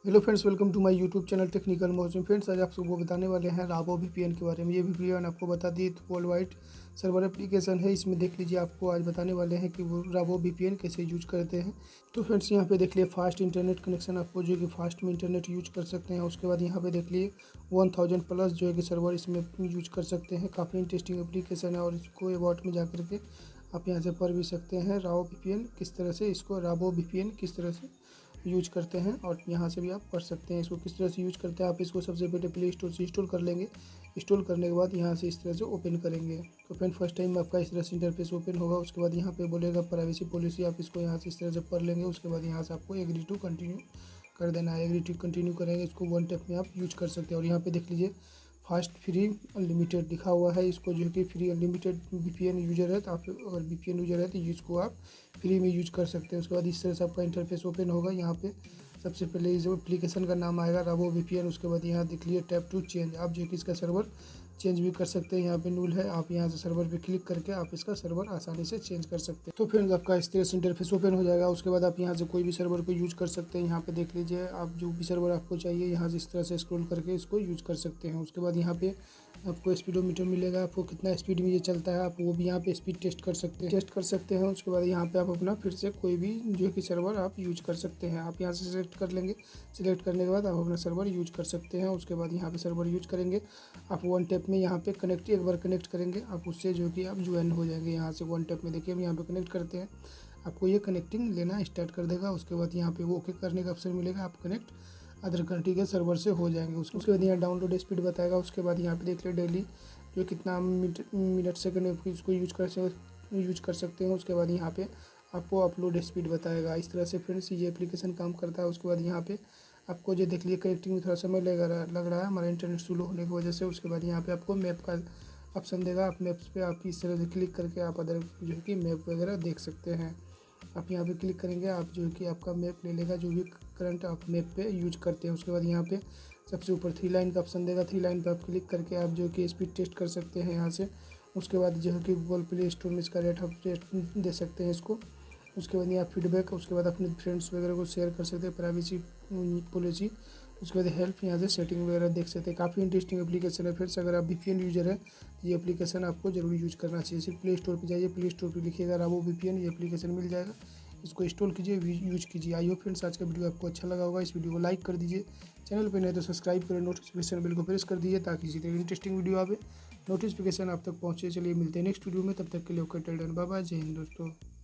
Hello friends, welcome to my YouTube channel technical Mohsim. Friends, आज आप सबको बताने वाले हैं रावो वीपीएन के बारे में। ये वीपीएन आपको बता the world wide server application है। इसमें देख लीजिए, आपको आज बताने वाले हैं कि वो रावो वीपीएन कैसे यूज करते हैं। तो फ्रेंड्स, यहाँ पे देख लिए फास्ट इंटरनेट कनेक्शन, आपको जो कि फास्ट में इंटरनेट यूज कर सकते हैं। उसके बाद यहाँ पे देख लिए 1000 प्लस जो है कि सर्वर इसमें यूज कर सकते हैं। काफ़ी इंटरेस्टिंग एप्लीकेशन है और इसको अबाउट में जा करके आप यहाँ से पढ़ भी सकते हैं रावो वीपीएन किस तरह से, इसको रावो वीपीएन किस तरह से यूज करते हैं। और यहाँ से भी आप पढ़ सकते हैं इसको किस तरह से यूज करते हैं। आप इसको सबसे पहले प्ले स्टोर से इंस्टॉल कर लेंगे। इंस्टॉल करने के बाद यहाँ से इस तरह से ओपन करेंगे। तो फ्रेंड, फर्स्ट टाइम आपका इस तरह से इंटरफेस ओपन होगा। उसके बाद यहाँ पे बोलेगा प्राइवेसी पॉलिसी, आप इसको यहाँ से इस तरह से पढ़ लेंगे। उसके बाद यहाँ से आपको एग्री टू कंटिन्यू कर देना है। एग्री टू कंटिन्यू करेंगे, इसको वन टैप में आप यूज कर सकते हैं। और यहाँ पे देख लीजिए फास्ट फ्री अनलिमिटेड लिखा हुआ है। इसको जो कि फ्री अनलिमिटेड वीपीएन यूजर है, तो आप अगर वीपीएन यूजर है तो इसको आप फ्री में यूज कर सकते हैं। उसके बाद इस तरह से आपका इंटरफेस ओपन होगा। यहाँ पे सबसे पहले इस एप्लीकेशन का नाम आएगा रावो वीपीएन। उसके बाद यहाँ देख लिए टैप टू चेंज, आप जो कि इसका सर्वर चेंज भी कर सकते हैं। यहाँ पे नूल है, आप यहाँ से सर्वर पे क्लिक करके आप इसका सर्वर आसानी से चेंज कर सकते हैं। तो फ्रेंड्स, आपका इस तरह से इंटरफेस ओपन हो जाएगा। उसके बाद आप यहाँ से कोई भी सर्वर को यूज कर सकते हैं। यहाँ पे देख लीजिए, आप जो भी सर्वर आपको चाहिए यहाँ से इस तरह से स्क्रॉल करके इसको यूज कर सकते हैं। उसके बाद यहाँ पे आपको स्पीडोमीटर मिलेगा, आपको कितना स्पीड में ये चलता है आप वो भी यहाँ पे स्पीड टेस्ट कर सकते हैं। उसके बाद यहाँ पे आप अपना फिर से कोई भी जो कि सर्वर आप यूज कर सकते हैं। आप यहाँ से सिलेक्ट कर लेंगे। सिलेक्ट करने के बाद आप अपना सर्वर यूज कर सकते हैं। उसके बाद यहाँ पे सर्वर यूज करेंगे, आप वन टैप में यहाँ पे कनेक्ट एक बार कनेक्ट करेंगे, आप उससे जो कि आप ज्वाइन हो जाएंगे। यहाँ से वन टैप में देखिए हम यहाँ पे कनेक्ट करते हैं, आपको ये कनेक्टिंग लेना स्टार्ट कर देगा। उसके बाद यहाँ पे वो ओके करने का ऑप्शन मिलेगा, आप कनेक्ट अदर कंट्री के सर्वर से हो जाएंगे। उसके बाद यहाँ डाउनलोड स्पीड बताएगा। उसके बाद यहाँ पे देख ले डेली जो कितना मिनट सेकंड इसको यूज कर सकते हैं। उसके बाद यहाँ पे आपको अपलोड स्पीड बताएगा। इस तरह से फ्रेंड्स ये एप्लीकेशन काम करता है। उसके बाद यहाँ पे आपको जो देख लिए कनेक्टिंग में थोड़ा समय लग रहा है हमारा इंटरनेट स्लो होने की वजह से। उसके बाद यहाँ पे आपको मैप का ऑप्शन देगा, आप मैप्स पे आप इस तरह से क्लिक करके आप अदर जो है कि मैप वगैरह देख सकते हैं। आप यहाँ पे क्लिक करेंगे, आप जो है कि आपका मैप ले लेगा जो भी करंट आप मैप पे यूज करते हैं। उसके बाद यहाँ पे सबसे ऊपर 3 लाइन का ऑप्शन देगा, 3 लाइन पे आप क्लिक करके आप जो कि स्पीड टेस्ट कर सकते हैं यहाँ से। उसके बाद जो है कि गूगल प्ले स्टोर में इसका रेट आप टेस्ट दे सकते हैं इसको। उसके बाद यहाँ फीडबैक, उसके बाद अपने फ्रेंड्स वगैरह को शेयर कर सकते हैं, प्राइवेसी पॉलिसी। उसके बाद हेल्प, यहाँ से सेटिंग वगैरह देख सकते हैं। काफ़ी इंटरेस्टिंग एप्लीकेशन है फ्रेंड्स। अगर आप वीपीएन यूजर है तो ये एप्लीकेशन आपको जरूर यूज करना चाहिए। सिर्फ प्ले स्टोर पे जाइए, प्ले स्टोर पे लिखिएगा रावो वीपीएन, ये एप्लीकेशन मिल जाएगा। इसको इंस्टॉल कीजिए, यूज कीजिए। आई होप फ्रेंड्स आज का वीडियो आपको अच्छा लगा होगा। इस वीडियो को लाइक कर दीजिए, चैनल पर नहीं तो सब्सक्राइब करें, नोटिफिकेशन बेल को प्रेस कर दीजिए ताकि इसी तरह इंटरेस्टिंग वीडियो आवे नोटिफिकेशन आप तक पहुँचे। चलिए मिलते हैं नेक्स्ट वीडियो में, तब तक के लिए okay till then, bye bye, जय हिंद दोस्तों।